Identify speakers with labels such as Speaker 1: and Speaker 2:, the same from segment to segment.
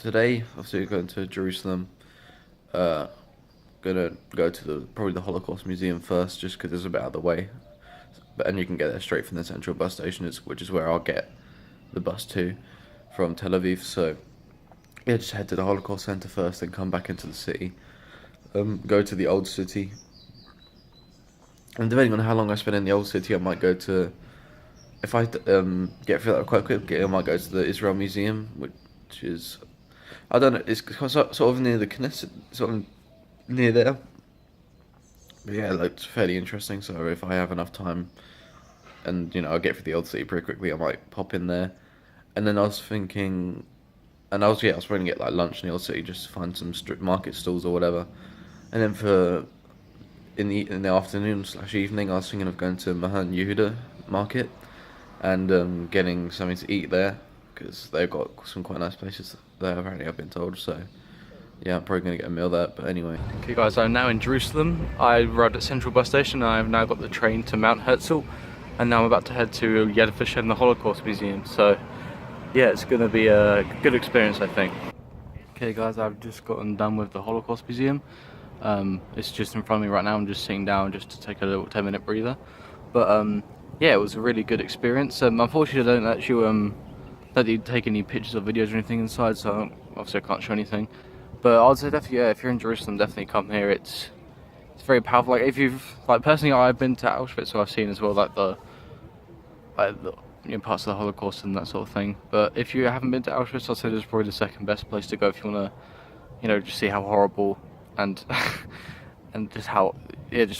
Speaker 1: today, obviously, we're going to Jerusalem. Uh, gonna go to probably the Holocaust Museum first, just because it's a bit out of the way. And you can get there straight from the central bus station, which is where I'll get the bus to from Tel Aviv. So yeah, just head to the Holocaust Center first, then come back into the city. Go to the old city. And depending on how long I spend in the old city, I might go to. If I get through that quite quickly, I might go to the Israel Museum, which is, I don't know, it's sort of near the Knesset, sort of near there. But yeah, it looks fairly interesting. So if I have enough time, and I'll get through the old city pretty quickly, I might pop in there. And then I was thinking, I was going to get like lunch in the old city, just to find some street market stalls or whatever. And then in the afternoon / evening, I was thinking of going to Mahan Yehuda market and getting something to eat there, because they've got some quite nice places there, apparently, I've been told. So yeah, I'm probably going to get a meal there, but anyway.
Speaker 2: Okay guys, I'm now in Jerusalem. I arrived at Central Bus Station and I've now got the train to Mount Herzl, and now I'm about to head to Yad Vashem, the Holocaust Museum. So yeah, it's going to be a good experience, I think. Okay guys, I've just gotten done with the Holocaust Museum. It's just in front of me right now. I'm just sitting down just to take a little 10-minute breather. But yeah, it was a really good experience. Unfortunately, I don't let you take any pictures or videos or anything inside, so obviously I can't show anything. But I'd say definitely, yeah, if you're in Jerusalem, definitely come here. It's very powerful. Like personally, I've been to Auschwitz, so I've seen as well the parts of the Holocaust and that sort of thing. But if you haven't been to Auschwitz, I'd say this is probably the second best place to go if you want to, just see how horrible and and just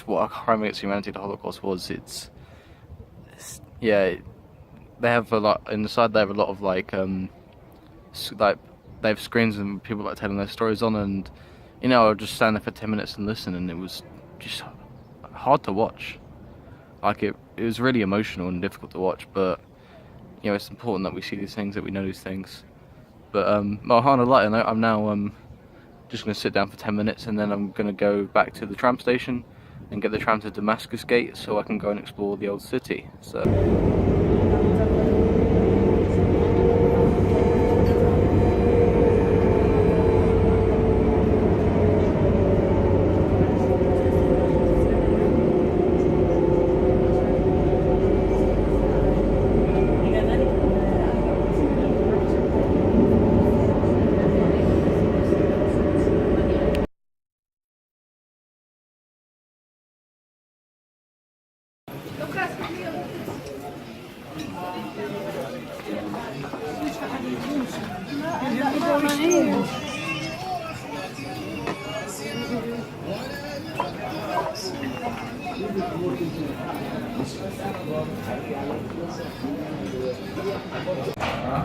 Speaker 2: what a crime against humanity the Holocaust was. Yeah, they have a lot inside. They have a lot of they have screens and people telling their stories on, and I'll just stand there for 10 minutes and listen, and it was just hard to watch. It was really emotional and difficult to watch, but it's important that we see these things, that we know these things. But on a lighter note, I'm now just going to sit down for 10 minutes, and then I'm going to go back to the tram station and get the tram to Damascus Gate so I can go and explore the old city. So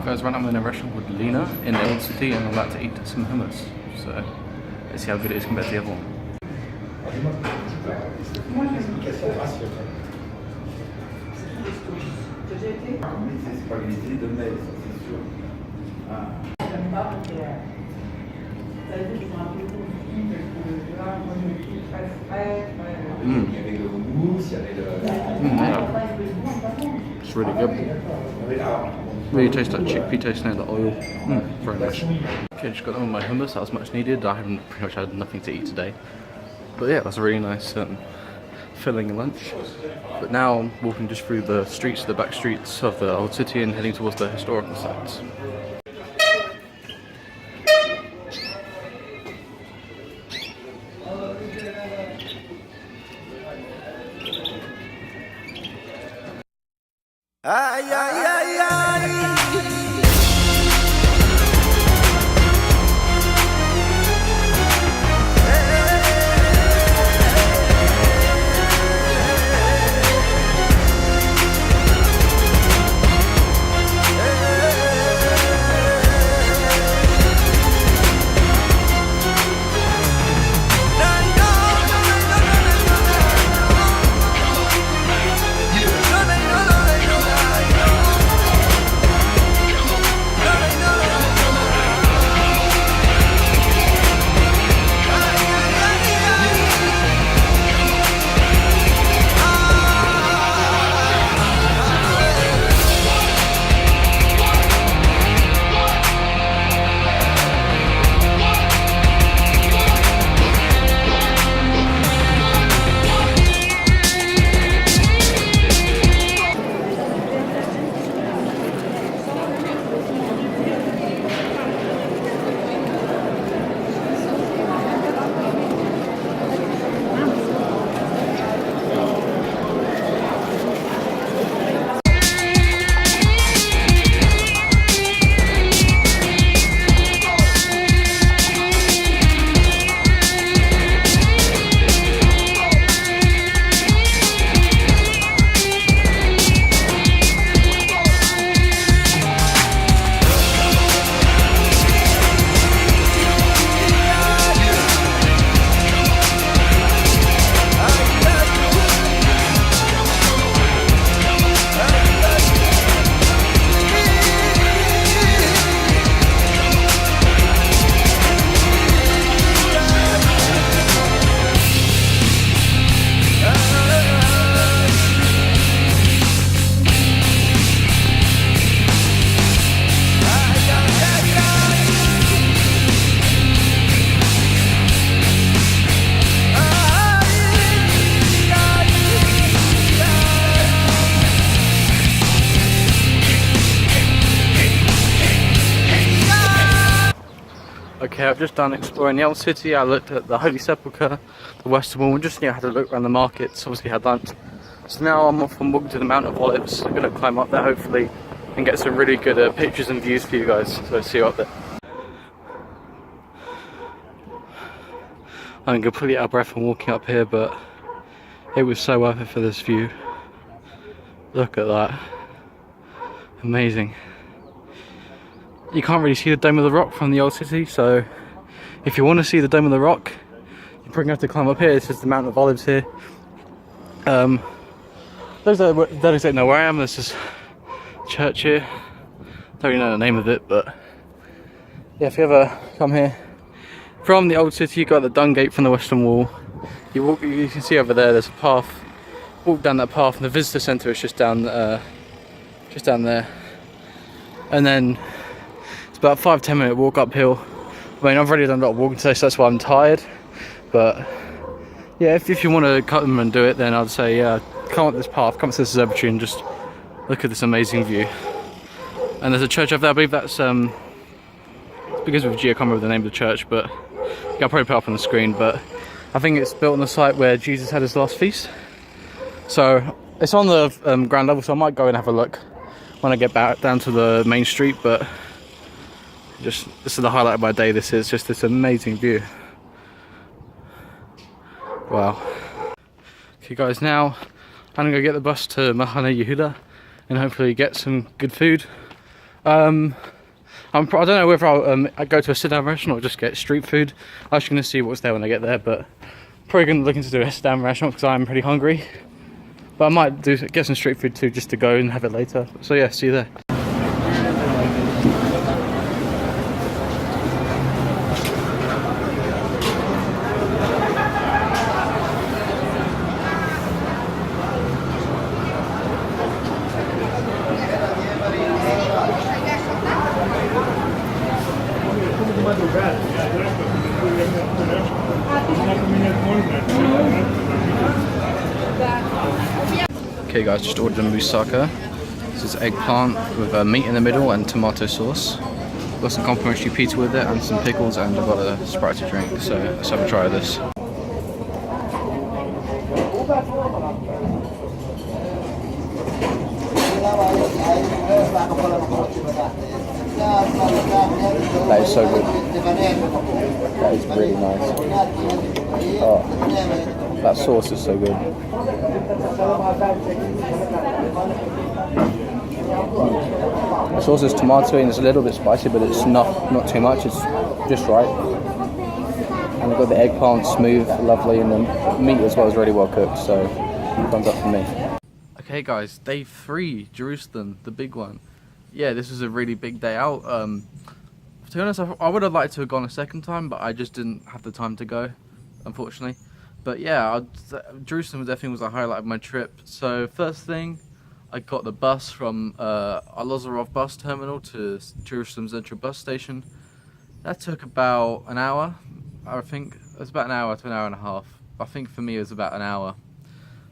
Speaker 2: guys, right now I'm in a restaurant called Lina in the old city, and I'm about to eat some hummus. So let's see how good it is compared to the other one. It's really good. Really tastes like chickpea taste now, the oil. Very nice. Okay, just got on with my hummus. That was much needed. I haven't pretty much had nothing to eat today. But yeah, that's a really nice filling lunch. But now I'm walking just through the streets, the back streets of the old city, and heading towards the historical sites.
Speaker 3: Ay, ay, ay, ay.
Speaker 2: Okay, I've just done exploring the old city. I looked at the Holy Sepulchre, the Western Wall, and just had a look around the markets. Obviously had lunch. So now I'm off and walking to the Mount of Olives. I'm going to climb up there hopefully and get some really good pictures and views for you guys. So see you up there. I'm completely out of breath from walking up here, but it was so worth it for this view. Look at that. Amazing. You can't really see the Dome of the Rock from the old city, so if you want to see the Dome of the Rock, you're probably going to have to climb up here. This is the Mount of Olives here. Those that don't exactly know where I am, there's this church here. Don't really know the name of it, but yeah, if you ever come here from the old city, you got the Dung Gate from the Western Wall. You walk, you can see over there. There's a path. Walk down that path, and the visitor centre is just down there. And then it's about 5-10 minute walk uphill. I mean, I've already done a lot of walking today, so that's why I'm tired. But yeah, if you want to come and do it, then I'd say come up this path, come to this observatory, and just look at this amazing view. And there's a church over there. I believe that's because of Geo, I can't remember the name of the church, but yeah, I'll probably put it up on the screen. But I think it's built on the site where Jesus had his last feast. So it's on the ground level, so I might go and have a look when I get back down to the main street. But just this is the highlight of my day. This is just this amazing view. Wow. Okay guys, now I'm gonna go get the bus to Mahane Yehuda and hopefully get some good food. I don't know whether I'll go to a sit-down restaurant or just get street food. I'm actually going to see what's there when I get there, but probably going to look into a sit-down restaurant because I'm pretty hungry. But I might get some street food too, just to go and have it later. So yeah, see you there. Okay guys, just ordered a moussaka. This is eggplant with meat in the middle and tomato sauce. Got some complimentary pizza with it and some pickles, and I've got a Sprite to drink, so let's have a try of this. That is so good. That is really nice. Oh, that sauce is so good. The sauce is tomatoey and it's a little bit spicy, but it's not too much. It's just right. And we've got the eggplant smooth, lovely, and the meat as well is really well cooked. So thumbs up for me. Okay guys, day 3, Jerusalem, the big one. Yeah, this was a really big day out. To be honest, I would have liked to have gone a second time, but I just didn't have the time to go, unfortunately. But yeah, Jerusalem definitely was a highlight of my trip. So first thing, I got the bus from Arlozorov bus terminal to Jerusalem Central bus station. That took about an hour, I think. It was about an hour to an hour and a half. I think for me it was about an hour.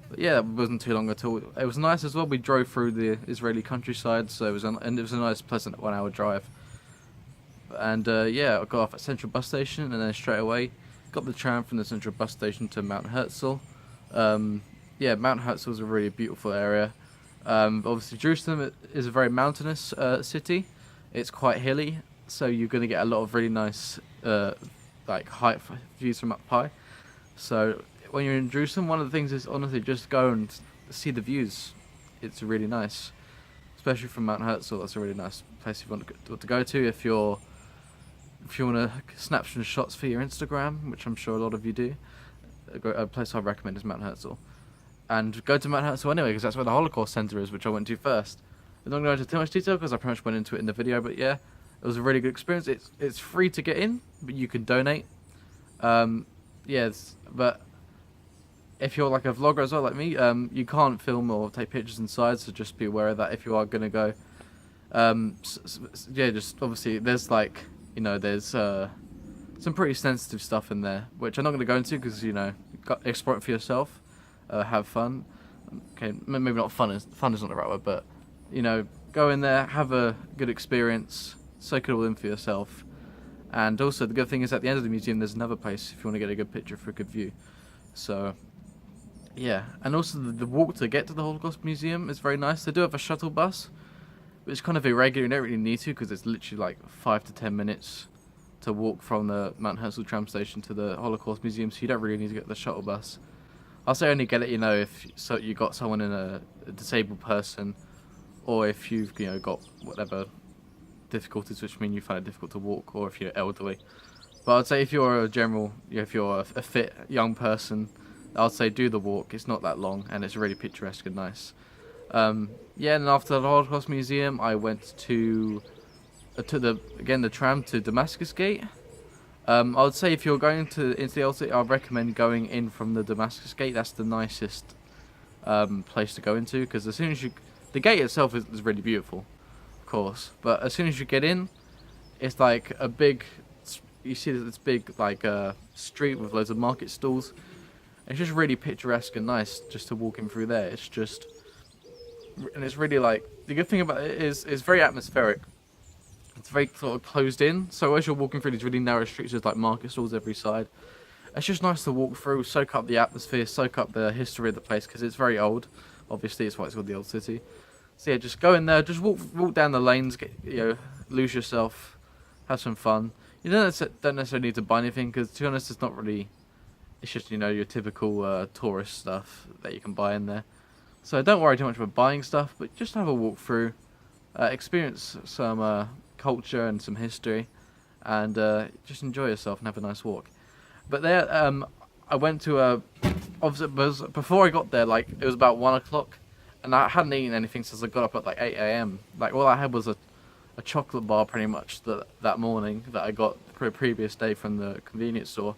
Speaker 2: But yeah, it wasn't too long at all. It was nice as well. We drove through the Israeli countryside, so it was a nice, pleasant 1 hour drive. And yeah, I got off at Central bus station, and then straight away got the tram from the Central bus station to Mount Herzl. Yeah, Mount Herzl is a really beautiful area. Obviously, Jerusalem is a very mountainous city. It's quite hilly, so you're going to get a lot of really nice like height views from up high. So when you're in Jerusalem, one of the things is honestly just go and see the views. It's really nice, especially from Mount Herzl. That's a really nice place you want to go to if you want to snap some shots for your Instagram, which I'm sure a lot of you do. A place I recommend is Mount Herzl. And go to Mount Herzl anyway, because that's where the Holocaust Center is, which I went to first. I'm not going to go into too much detail because I pretty much went into it in the video, but yeah, it was a really good experience. It's free to get in, but you can donate. Yes, but if you're like a vlogger as well, like me, you can't film or take pictures inside, so just be aware of that if you are going to go. Yeah, just obviously there's like, you know, there's some pretty sensitive stuff in there, which I'm not going to go into because, you know, explore it for yourself, have fun. Okay, maybe not fun is not the right word, but, you know, go in there, have a good experience, soak it all in for yourself, And also the good thing is at the end of the museum there's another place if you want to get a good picture for a good view. So yeah, and also the walk to get to the Holocaust Museum is very nice. They do have a shuttle bus, but it's kind of irregular. You don't really need to because it's literally like 5 to 10 minutes to walk from the Mount Herzl tram station to the Holocaust Museum, so you don't really need to get the shuttle bus. I'll say only get it, if you got someone in a disabled person, or if you've got whatever difficulties, which mean you find it difficult to walk, or if you're elderly. But I'd say if you're if you're a fit young person, I'd say do the walk. It's not that long, and it's really picturesque and nice. Yeah, and after the Holocaust Museum, I went to the tram to Damascus Gate. I would say if you're going into the old city, I'd recommend going in from the Damascus Gate. That's the nicest place to go into, because as soon as the gate itself is really beautiful, of course, but as soon as you get in, it's like you see this big street with loads of market stalls. It's just really picturesque and nice just to walk in through there. And it's really the good thing about it is it's very atmospheric. It's very sort of closed in, so as you're walking through these really narrow streets, there's market stalls every side. It's just nice to walk through, soak up the atmosphere, soak up the history of the place, because it's very old. Obviously, it's why it's called the Old City. So yeah, just go in there, just walk down the lanes, lose yourself, have some fun. You don't necessarily need to buy anything, because to be honest, it's not really. It's just your typical tourist stuff that you can buy in there. So don't worry too much about buying stuff, but just have a walk through, experience some culture and some history, and just enjoy yourself and have a nice walk. But there, I went to obviously before I got there, it was about 1 o'clock, and I hadn't eaten anything since I got up at 8 a.m. All I had was a chocolate bar pretty much that morning that I got the previous day from the convenience store.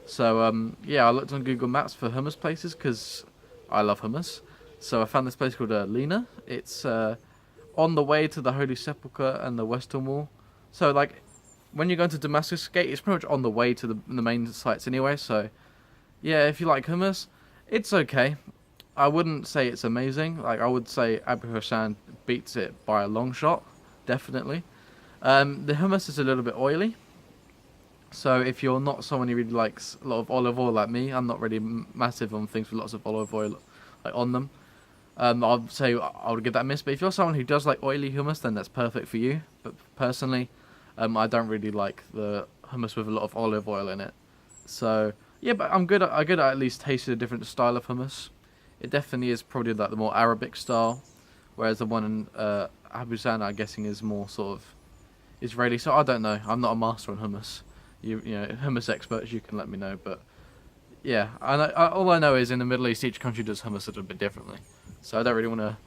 Speaker 2: So yeah, I looked on Google Maps for hummus places because I love hummus. So I found this place called Lina. It's on the way to the Holy Sepulchre and the Western Wall. So when you go into Damascus Gate, it's pretty much on the way to the main sites anyway. So yeah, if you like hummus, it's okay. I wouldn't say it's amazing. I would say Abu Hassan beats it by a long shot, definitely. The hummus is a little bit oily. So if you're not someone who really likes a lot of olive oil like me, I'm not really massive on things with lots of olive oil on them. I'd say I would give that a miss. But if you're someone who does like oily hummus, then that's perfect for you. But personally, I don't really like the hummus with a lot of olive oil in it. So yeah, but I good at least tasted a different style of hummus. It definitely is probably the more Arabic style, whereas the one in Abu Zan, I'm guessing, is more sort of Israeli. So I don't know. I'm not a master on hummus. You hummus experts, you can let me know. But yeah, all I know is in the Middle East, each country does hummus a little bit differently. So I don't really want to,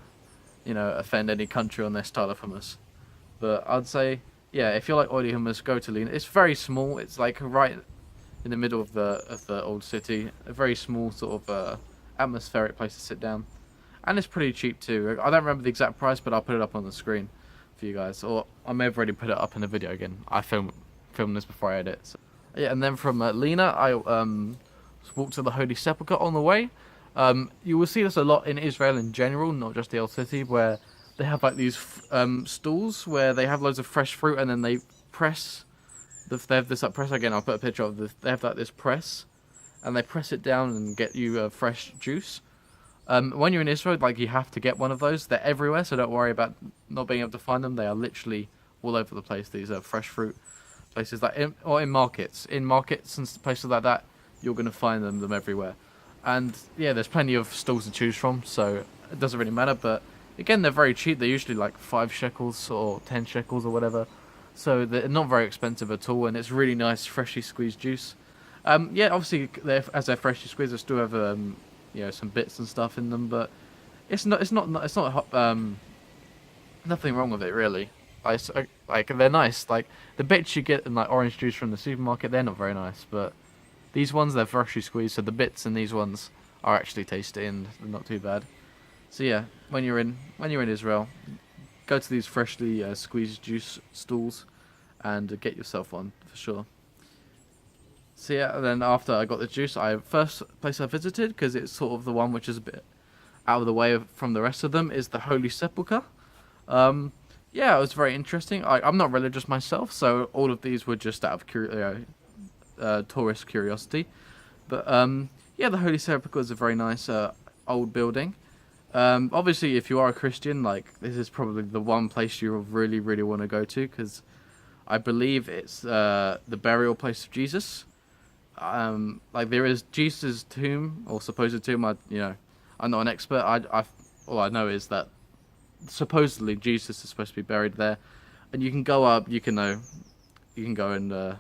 Speaker 2: offend any country on their style of hummus. But I'd say, yeah, if you like oily hummus, go to Lina. It's very small. It's right in the middle of the old city. A very small sort of atmospheric place to sit down, and it's pretty cheap too. I don't remember the exact price, but I'll put it up on the screen for you guys, or I may have already put it up in the video again. I filmed this before I edit. So. Yeah, and then from Lina, I walked to the Holy Sepulchre on the way. You will see this a lot in Israel in general, not just the old city, where they have these stalls where they have loads of fresh fruit, and then they press. They have this press again. I'll put a picture of this. They have this press, and they press it down and get you fresh juice. When you're in Israel, you have to get one of those. They're everywhere, so don't worry about not being able to find them. They are literally all over the place. These are fresh fruit places, or in markets and places like that. You're going to find them everywhere. And yeah, there's plenty of stalls to choose from, so it doesn't really matter. But again, they're very cheap. They're usually 5 shekels or 10 shekels or whatever. So they're not very expensive at all, and it's really nice, freshly squeezed juice. Yeah, obviously, as they're freshly squeezed, they still have some bits and stuff in them, but it's not nothing wrong with it really. They're nice. The bits you get in orange juice from the supermarket, they're not very nice, but these ones, they're freshly squeezed, so the bits in these ones are actually tasty and they're not too bad. So yeah, when you're in Israel, go to these freshly squeezed juice stalls and get yourself one for sure. So yeah, and then after I got the juice, first place I visited, because it's sort of the one which is a bit out of the way from the rest of them, is the Holy Sepulchre. yeah, it was very interesting. I'm not religious myself, so all of these were just out of tourist curiosity. But yeah, the Holy Sepulchre is a very nice old building. Obviously, if you are a Christian, like this is probably the one place you really, really want to go to because I believe it's the burial place of Jesus. Like there is Jesus' tomb or supposed tomb. I'm not an expert. All I know is that supposedly Jesus is supposed to be buried there, and you can go up. You can go and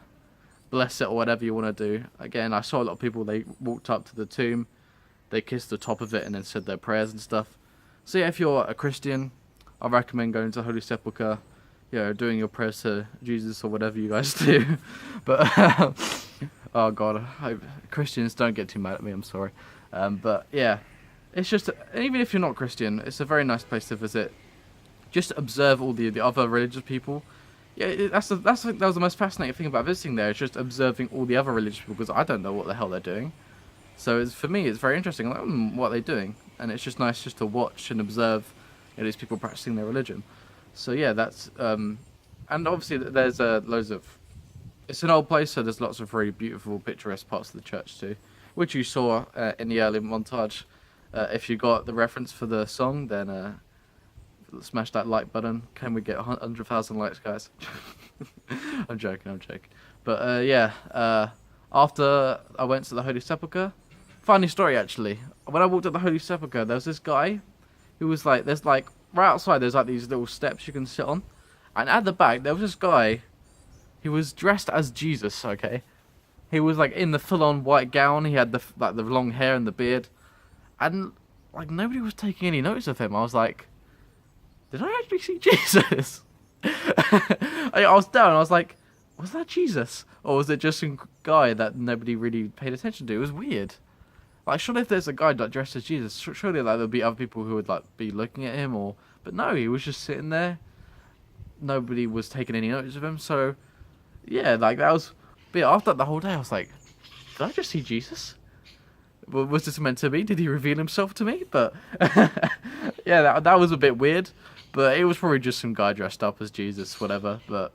Speaker 2: bless it or whatever you want to do. Again, I saw a lot of people. They walked up to the tomb, they kissed the top of it, and then said their prayers and stuff. So yeah, if you're a Christian, I recommend going to the Holy Sepulchre. Doing your prayers to Jesus or whatever you guys do. But oh god, Christians don't get too mad at me. I'm sorry, but yeah, it's just even if you're not Christian, it's a very nice place to visit. Just observe all the other religious people. Yeah, that was the most fascinating thing about visiting there. It's just observing all the other religious people because I don't know what the hell they're doing. So for me, it's very interesting. Like, what are they doing? And it's just nice just to watch and observe these people practicing their religion. So yeah, that's and obviously there's loads of. It's an old place, so there's lots of very beautiful, picturesque parts of the church too, which you saw in the early montage. If you got the reference for the song, then smash that like button. Can we get 100,000 likes, guys? I'm joking. But yeah, after I went to the Holy Sepulchre, funny story actually. When I walked up the Holy Sepulchre, there was this guy who was like, there's like right outside. There's like these little steps you can sit on, and at the back there was this guy. He was dressed as Jesus. Okay, he was like in the full-on white gown. He had the long hair and the beard, and like nobody was taking any notice of him. I was like, did I actually see Jesus? I was down. I was like, was that Jesus, or was it just some guy that nobody really paid attention to? It was weird. Like, surely if there's a guy like dressed as Jesus, surely like there'll be other people who would like be looking at him, but no, he was just sitting there. Nobody was taking any notice of him. So, yeah, like that was. But yeah, after that, the whole day, I was like, did I just see Jesus? Was this meant to be? Did he reveal himself to me? But yeah, that was a bit weird. But it was probably just some guy dressed up as Jesus, whatever. But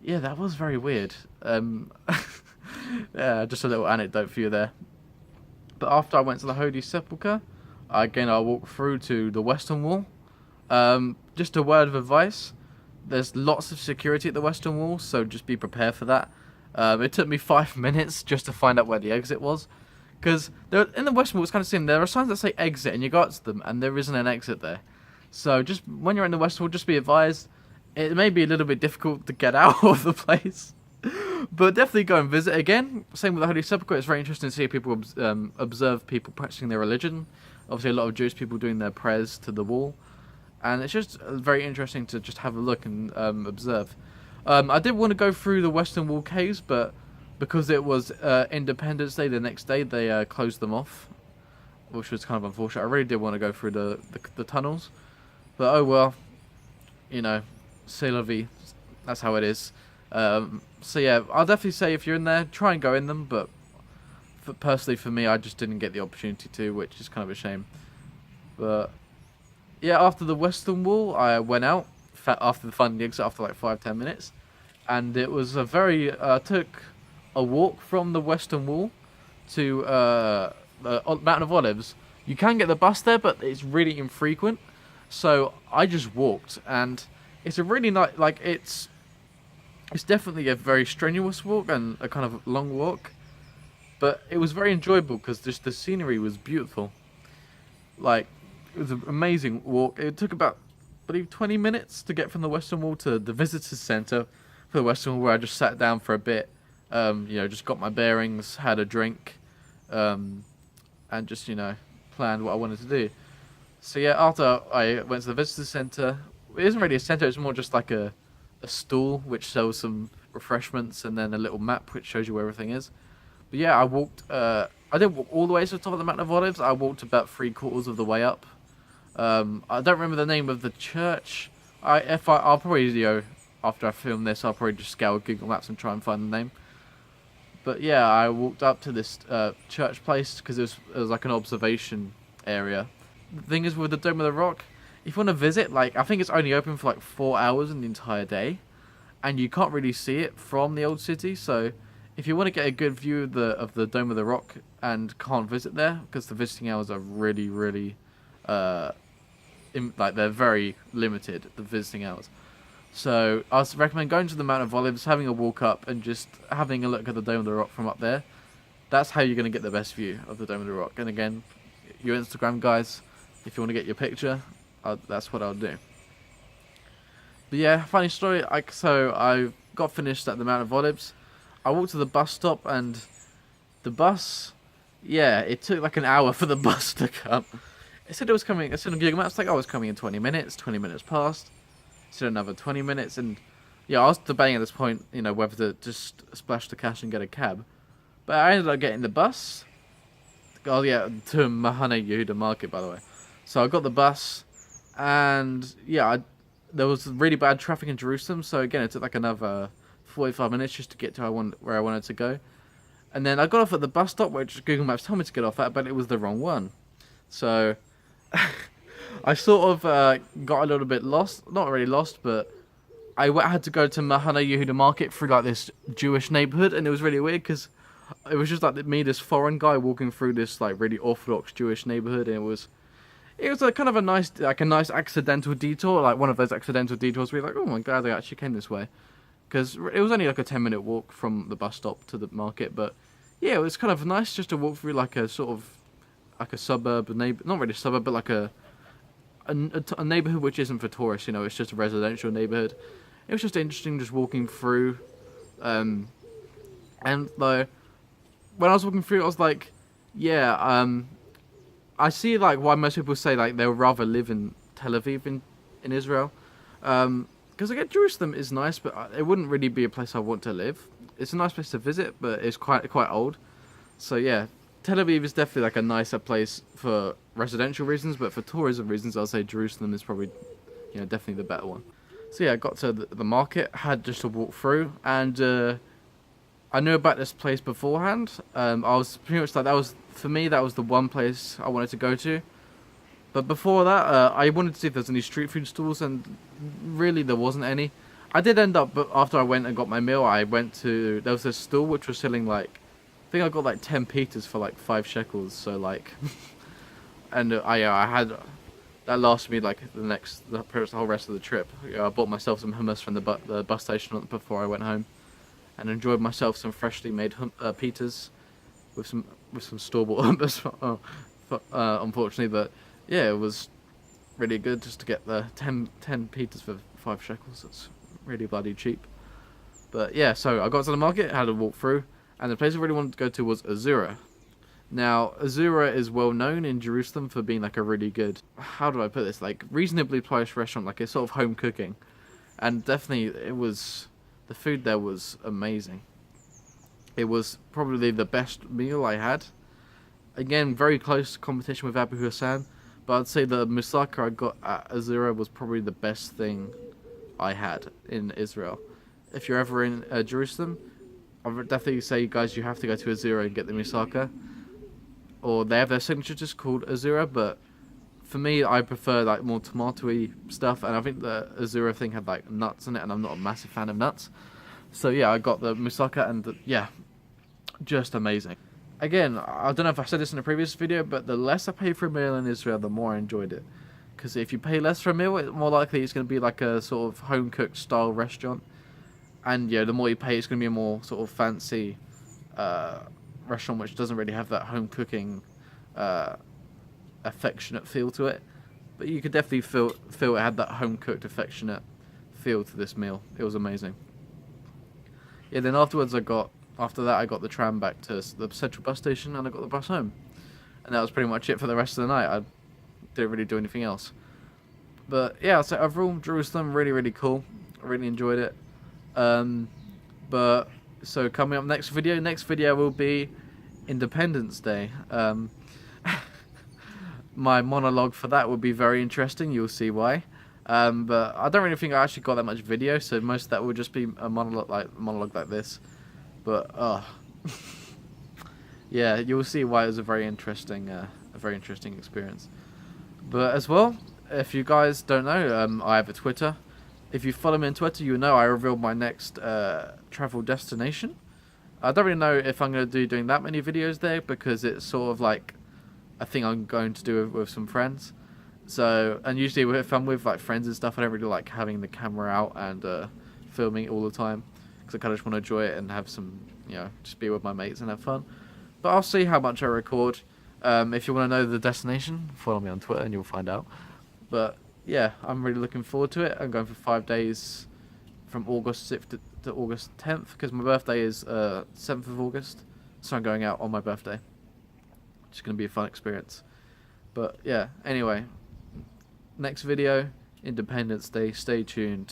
Speaker 2: yeah, that was very weird. Yeah, just a little anecdote for you there. But after I went to the Holy Sepulchre, I walked through to the Western Wall. Just a word of advice. There's lots of security at the Western Wall, so just be prepared for that. It took me 5 minutes just to find out where the exit was. Because in the Western Wall, it's kind of seen, there are signs that say exit, and you go up to them, and there isn't an exit there. So just when you're in the Western Wall, just be advised, it may be a little bit difficult to get out of the place. But definitely go and visit again. Same with the Holy Sepulchre. It's very interesting to see people observe people practicing their religion. Obviously, a lot of Jewish people doing their prayers to the wall. And it's just very interesting to just have a look and observe. I did want to go through the Western Wall caves, but because it was Independence Day the next day, they closed them off, which was kind of unfortunate. I really did want to go through the tunnels. But oh well, c'est la vie. That's how it is. So yeah, I'll definitely say if you're in there, try and go in them. But personally, for me, I just didn't get the opportunity to, which is kind of a shame. But yeah, after the Western Wall, I went out after finding the exit after like 5-10 minutes, and it was a very took a walk from the Western Wall to the Mountain of Olives. You can get the bus there, but it's really infrequent. So I just walked, and it's a really nice, like it's definitely a very strenuous walk and a kind of long walk, but it was very enjoyable because just the scenery was beautiful. Like, it was an amazing walk. It took about, I believe, 20 minutes to get from the Western Wall to the Visitors Centre for the Western Wall, where I just sat down for a bit, just got my bearings, had a drink, and just, planned what I wanted to do. So yeah, after I went to the Visitors Centre, it isn't really a centre, it's more just like a stall which sells some refreshments and then a little map which shows you where everything is. But yeah, I walked, I didn't walk all the way to the top of the Mountain of Olives, I walked about 3/4 of the way up. I don't remember the name of the church. I'll probably, after I film this, I'll probably just scour Google Maps and try and find the name. But yeah, I walked up to this church place because it was like an observation area. The thing is, with the Dome of the Rock,
Speaker 4: if you want to visit, like, I think it's only open for like 4 hours in the entire day, and you can't really see it from the old city. So if you want to get a good view of the Dome of the Rock and can't visit there because the visiting hours are really like they're very limited, the visiting hours. So I recommend going to the Mount of Olives, having a walk up, and just having a look at the Dome of the Rock from up there. That's how you're going to get the best view of the Dome of the Rock. And again, your Instagram guys, if you want to get your picture, that's what I'll do. But yeah, funny story. So I got finished at the Mount of Olives. I walked to the bus stop, and the bus, yeah, it took like an hour for the bus to come. It said it was coming. It said on Google Maps like, oh, it's coming in 20 minutes. 20 minutes passed. It said another 20 minutes, and yeah, I was debating at this point, you know, whether to just splash the cash and get a cab. But I ended up getting the bus. Oh yeah, to Mahane Yehuda Market, by the way. So I got the bus, and yeah, there was really bad traffic in Jerusalem. So again, it took like another 45 minutes just to get to where I wanted to go. And then I got off at the bus stop, which Google Maps told me to get off at, but it was the wrong one. So I sort of got a little bit lost. Not really lost, but I had to go to Mahane Yehuda Market through like this Jewish neighborhood, and it was really weird because it was just like me, this foreign guy, walking through this like really Orthodox Jewish neighborhood, and it was a kind of a nice accidental detour, like one of those accidental detours where you're like, oh my god, I actually came this way, because it was only like a 10-minute walk from the bus stop to the market. But yeah, it was kind of nice just to walk through like a sort of like a suburb, not really a suburb, but like a neighborhood which isn't for tourists, you know, it's just a residential neighborhood. It was just interesting just walking through, and like when I was walking through, I was like, yeah, I see like why most people say like they would rather live in Tel Aviv in Israel, because again, Jerusalem is nice, but it wouldn't really be a place I want to live. It's a nice place to visit, but it's quite old. So yeah, Tel Aviv is definitely like a nicer place for residential reasons, but for tourism reasons, I'll say Jerusalem is probably, you know, definitely the better one. So yeah, I got to the market, had just to walk through, and I knew about this place beforehand. I was pretty much like, for me, that was the one place I wanted to go to. But before that, I wanted to see if there's any street food stalls, and really there wasn't any. I did end up, but after I went and got my meal, there was a stall which was selling like, I think I got like 10 pitas for like 5 shekels, so like, and I had, that lasted me like the whole rest of the trip. I bought myself some hummus from the bus station before I went home, and enjoyed myself some freshly made pitas with some store-bought hummus, unfortunately, but yeah, it was really good just to get the 10 pitas for 5 shekels. That's really bloody cheap. But yeah, so I got to the market, had a walk through, and the place I really wanted to go to was Azura. Now, Azura is well known in Jerusalem for being like a really good, how do I put this, like reasonably priced restaurant, like it's sort of home cooking. And definitely the food there was amazing. It was probably the best meal I had. Again, very close competition with Abu Hassan, but I'd say the moussaka I got at Azura was probably the best thing I had in Israel. If you're ever in Jerusalem, I would definitely say, guys, you have to go to Azura and get the moussaka. Or they have their signature just called Azura, but for me, I prefer like more tomatoey stuff, and I think the Azura thing had like nuts in it, and I'm not a massive fan of nuts. So yeah, I got the moussaka, and yeah, just amazing. Again, I don't know if I said this in a previous video, but the less I pay for a meal in Israel, the more I enjoyed it. Because if you pay less for a meal, more likely it's going to be like a sort of home-cooked style restaurant. And yeah, the more you pay, it's going to be a more sort of fancy restaurant, which doesn't really have that home cooking affectionate feel to it. But you could definitely feel it had that home cooked affectionate feel to this meal. It was amazing. Yeah, then afterwards I got the tram back to the central bus station, and I got the bus home. And that was pretty much it for the rest of the night. I didn't really do anything else. But yeah, so overall, Jerusalem, really, really cool. I really enjoyed it. But so coming up next video will be Independence Day. My monologue for that will be very interesting. You'll see why. But I don't really think I actually got that much video, so most of that will just be a monologue like this. But yeah, you'll see why it was a very interesting experience. But as well, if you guys don't know, I have a Twitter. If you follow me on Twitter, you know I revealed my next travel destination. I don't really know if I'm going to be doing that many videos there because it's sort of like a thing I'm going to do with some friends. So, and usually if I'm with like friends and stuff, I don't really like having the camera out and filming all the time because I kind of just want to enjoy it and have some, you know, just be with my mates and have fun. But I'll see how much I record. If you want to know the destination, follow me on Twitter and you'll find out. But yeah, I'm really looking forward to it. I'm going for 5 days from August 6th to August 10th because my birthday is 7th of August. So I'm going out on my birthday. It's going to be a fun experience. But yeah, anyway, next video, Independence Day. Stay tuned.